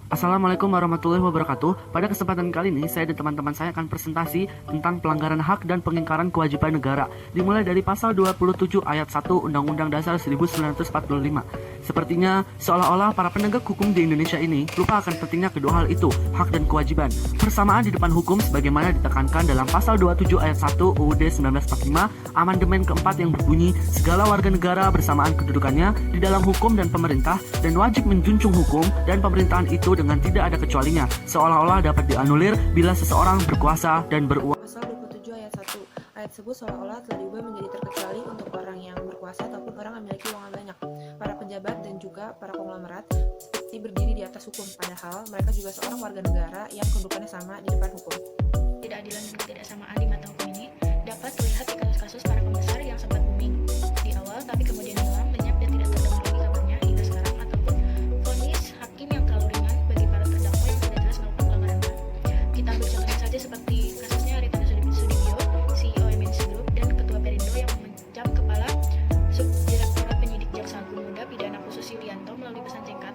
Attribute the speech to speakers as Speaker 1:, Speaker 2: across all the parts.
Speaker 1: Assalamualaikum warahmatullahi wabarakatuh. Pada kesempatan kali ini, saya dan teman-teman saya akan presentasi tentang pelanggaran hak dan pengingkaran kewajiban negara, dimulai dari pasal 27 ayat 1 Undang-Undang Dasar 1945. Sepertinya seolah-olah para penegak hukum di Indonesia ini lupa akan pentingnya kedua hal itu, hak dan kewajiban. Persamaan di depan hukum sebagaimana ditekankan dalam pasal 27 ayat 1 UUD 1945, amandemen keempat yang berbunyi, segala warga negara bersamaan kedudukannya di dalam hukum dan pemerintah dan wajib menjunjung hukum dan pemerintahan itu dengan tidak ada kecualinya, seolah-olah dapat dianulir bila seseorang berkuasa dan beruang.
Speaker 2: Pasal 27 ayat 1. Ayat tersebut seolah-olah telah diubah menjadi terkecuali untuk orang yang berkuasa ataupun orang yang memiliki uang banyak, para pejabat dan juga para konglomerat seperti berdiri di atas hukum, padahal mereka juga seorang warga negara yang kedudukannya sama di depan hukum.
Speaker 3: Ketidakadilan dan ketidaksamaan di mata hukum ini dapat terlihat di kasus-kasus para pembesar yang sempat booming di awal tapi kemudian hilang, lenyap dan tidak terdengar lagi kabarnya hingga sekarang, ataupun vonis hakim yang terlalu ringan bagi para terdakwa yang sudah jelas melakukan pelanggaran HAM. Kita ambil contohnya saja seperti kasusnya Haritanu Sudibyo, CEO MNC Group dan Ketua Perindo yang memencam Kepala Subdirektorat Penyidik Jaksa Agung Muda Pidana Khusus Yulianto melalui pesan singkat.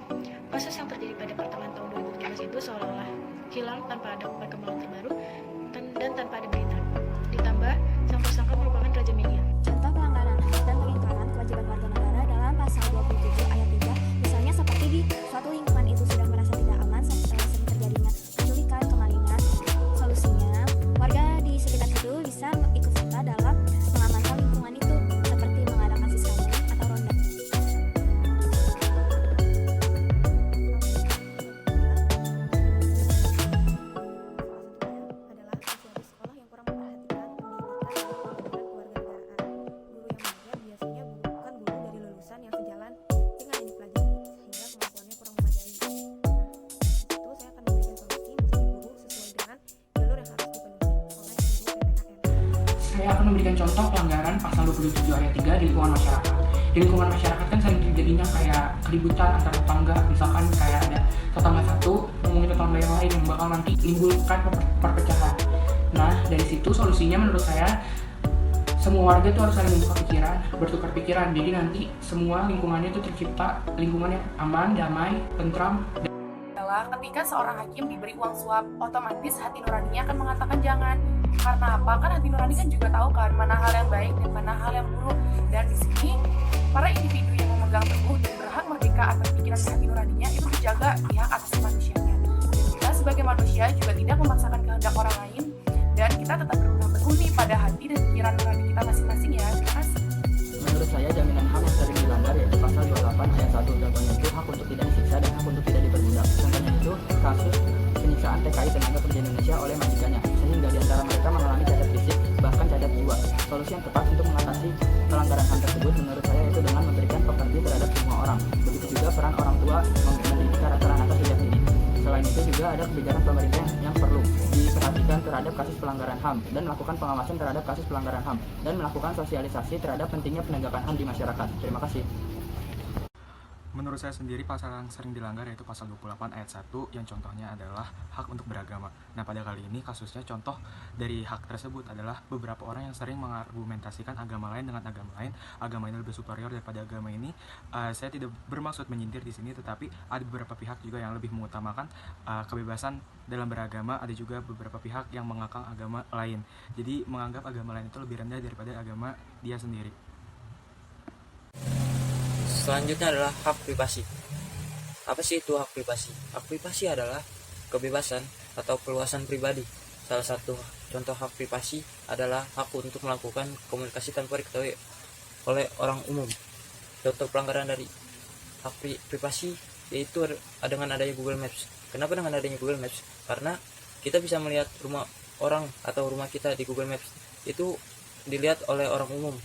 Speaker 3: Kasus yang terjadi pada pertengahan tahun 2017 itu seolah-olah hilang tanpa ada perkembangan terbaru dan tanpa ada berita. Ditambah, sang tersangka merupakan raja media.
Speaker 4: Contoh pelanggaran hak dan pengingkaran kewajiban warga negara dalam pasal 27 ayat 3, misalnya seperti di suatu lingkungan itu sudah merasa tidak aman setelah sering terjadinya penculikan, kemalingan. Solusinya, warga di sekitar situ bisa ikut serta dalam mengamankan lingkungan itu, seperti mengadakan siskamling atau ronda.
Speaker 2: Adalah siswa di sekolah yang kurang memperhatikan pendidikan dan pembelajaran kewarganegaraan. Guru yang mengajar biasanya bukan guru dari lulusan yang sejalan dengan yang dipelajari, sehingga kemampuannya kurang memadai. Nah, itu saya akan memberikan solusi menjadi guru sesuai dengan jalur yang harus dipenuhi oleh guru PPKN.
Speaker 5: Saya akan memberikan contoh pelanggaran pasal 27 ayat 3 di lingkungan masyarakat. Di lingkungan masyarakat kan sering terjadinya kayak keributan antar tetangga, misalkan kayak ada tetangga satu ngomongin tetangga yang lain yang bakal nanti menimbulkan perpecahan. Nah, dari situ solusinya menurut saya semua warga itu harus saling membuka pikiran, bertukar pikiran. Jadi nanti semua lingkungannya itu tercipta lingkungan yang aman, damai, tentram.
Speaker 6: Adalah ketika seorang hakim diberi uang suap, otomatis hati nuraninya akan mengatakan jangan. Karena apa? Kan hati nurani kan juga tahu kan mana hal yang baik dan mana hal yang buruk. Dan di sini para individu yang memegang teguh dan berhak merdeka atas pikiran dan hati nuraninya itu dijaga di hak asasi manusianya. Dan kita sebagai manusia juga tidak memaksakan kehendak orang lain, dan kita tetap berpegang teguh nih pada hati dan pikiran nurani kita masing-masing ya. Terima kasih.
Speaker 7: Menurut saya jaminan HAM yang sering dilanggar yaitu pasal 28 ayat 1. Contohnya itu hak untuk tidak disiksa dan hak untuk tidak diperbudak. Contohnya itu kasus penyiksaan TKI tenaga kerja Indonesia oleh majikannya, sehingga di antara mereka mengalami cacat fisik bahkan cacat jiwa. Solusi yang tepat untuk mengatasi pelanggaran HAM tersebut menurut saya itu dengan memberikan pekerti terhadap semua orang. Begitu juga peran orang tua mendidik karakter anak sejak dini. Selain itu juga ada kebijakan pemerintah yang perlu diperhatikan terhadap kasus pelanggaran HAM dan melakukan pengawasan terhadap kasus pelanggaran HAM dan melakukan sosialisasi terhadap pentingnya penegakan HAM di masyarakat. Terima kasih.
Speaker 8: Menurut saya sendiri pasal yang sering dilanggar yaitu pasal 28 ayat 1 yang contohnya adalah hak untuk beragama. Nah, pada kali ini kasusnya contoh dari hak tersebut adalah beberapa orang yang sering mengargumentasikan agama lain dengan agama ini lebih superior daripada agama ini. Saya tidak bermaksud menyindir di sini, tetapi ada beberapa pihak juga yang lebih mengutamakan kebebasan dalam beragama, ada juga beberapa pihak yang mengakang agama lain. Jadi menganggap agama lain itu lebih rendah daripada agama dia sendiri.
Speaker 9: Selanjutnya adalah hak privasi. Apa sih itu hak privasi? Hak privasi adalah kebebasan atau keluasan pribadi. Salah satu contoh hak privasi adalah hak untuk melakukan komunikasi tanpa diketahui oleh orang umum. Contoh pelanggaran dari hak privasi yaitu dengan adanya Google Maps. Kenapa dengan adanya Google Maps? Karena kita bisa melihat rumah orang atau rumah kita di Google Maps itu dilihat oleh orang umum.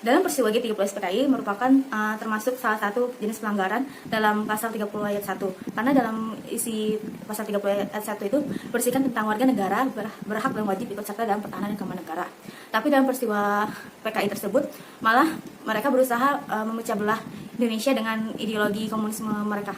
Speaker 4: Dalam peristiwa G30 PKI merupakan termasuk salah satu jenis pelanggaran dalam pasal 30 ayat 1. Karena dalam isi pasal 30 ayat 1 itu berisikan tentang warga negara berhak dan wajib ikut serta dalam pertahanan dan keamanan negara. Tapi dalam peristiwa PKI tersebut malah mereka berusaha memecah belah Indonesia dengan ideologi komunisme mereka.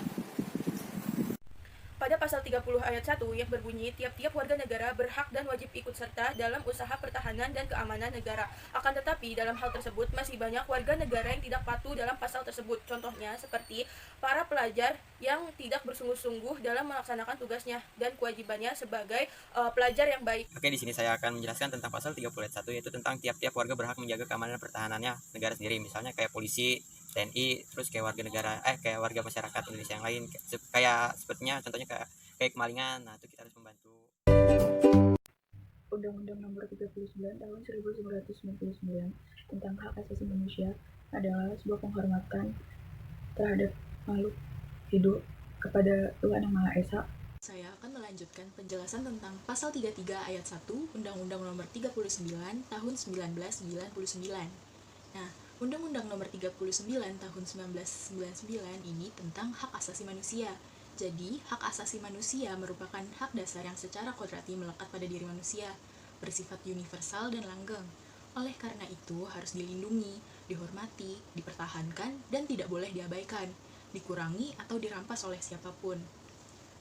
Speaker 6: Pada
Speaker 10: pasal 30 ayat 1 yang berbunyi tiap-tiap warga negara berhak dan wajib ikut serta dalam usaha pertahanan dan keamanan negara. Akan tetapi dalam hal tersebut masih banyak warga negara yang tidak patuh dalam pasal tersebut. Contohnya seperti para pelajar yang tidak bersungguh-sungguh dalam melaksanakan tugasnya dan kewajibannya sebagai pelajar yang baik.
Speaker 9: Oke, di sini saya akan menjelaskan tentang pasal 30 ayat 1, yaitu tentang tiap-tiap warga berhak menjaga keamanan dan pertahanannya negara sendiri. Misalnya kayak polisi, TNI, terus kayak warga negara, kayak warga masyarakat Indonesia yang lain, kayak sepertinya contohnya kayak kemalingan. Nah, itu kita harus membantu.
Speaker 11: Undang-Undang Nomor 39 Tahun 1999 tentang Hak Asasi Manusia adalah sebuah penghormatan terhadap makhluk hidup kepada Tuhan Yang Maha Esa.
Speaker 12: Saya akan melanjutkan penjelasan tentang pasal 33 ayat 1 Undang-Undang Nomor 39 Tahun 1999. Nah, Undang-Undang Nomor 39 Tahun 1999 ini tentang hak asasi manusia. Jadi, hak asasi manusia merupakan hak dasar yang secara kodrati melekat pada diri manusia, bersifat universal dan langgeng. Oleh karena itu, harus dilindungi, dihormati, dipertahankan, dan tidak boleh diabaikan, dikurangi atau dirampas oleh siapapun.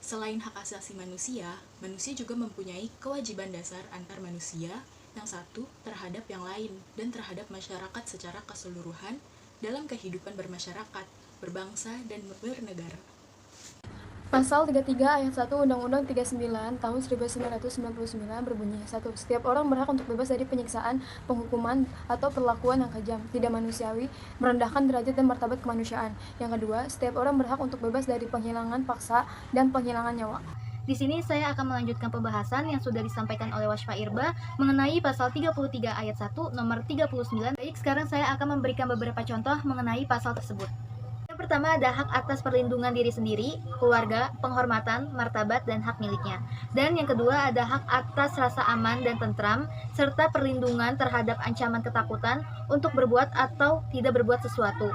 Speaker 12: Selain hak asasi manusia, manusia juga mempunyai kewajiban dasar antar manusia, yang satu terhadap yang lain, dan terhadap masyarakat secara keseluruhan dalam kehidupan bermasyarakat, berbangsa, dan bernegara.
Speaker 13: Pasal 33 ayat 1 Undang-Undang 39 tahun 1999 berbunyi 1. Setiap orang berhak untuk bebas dari penyiksaan, penghukuman, atau perlakuan yang kejam, tidak manusiawi, merendahkan derajat dan martabat kemanusiaan. Yang kedua, setiap orang berhak untuk bebas dari penghilangan paksa dan penghilangan nyawa.
Speaker 14: Di sini saya akan melanjutkan pembahasan yang sudah disampaikan oleh Wasfa Irba mengenai pasal 33 ayat 1 nomor 39. Baik, sekarang saya akan memberikan beberapa contoh mengenai pasal tersebut. Yang pertama ada hak atas perlindungan diri sendiri, keluarga, penghormatan, martabat, dan hak miliknya. Dan yang kedua ada hak atas rasa aman dan tentram, serta perlindungan terhadap ancaman ketakutan untuk berbuat atau tidak berbuat sesuatu.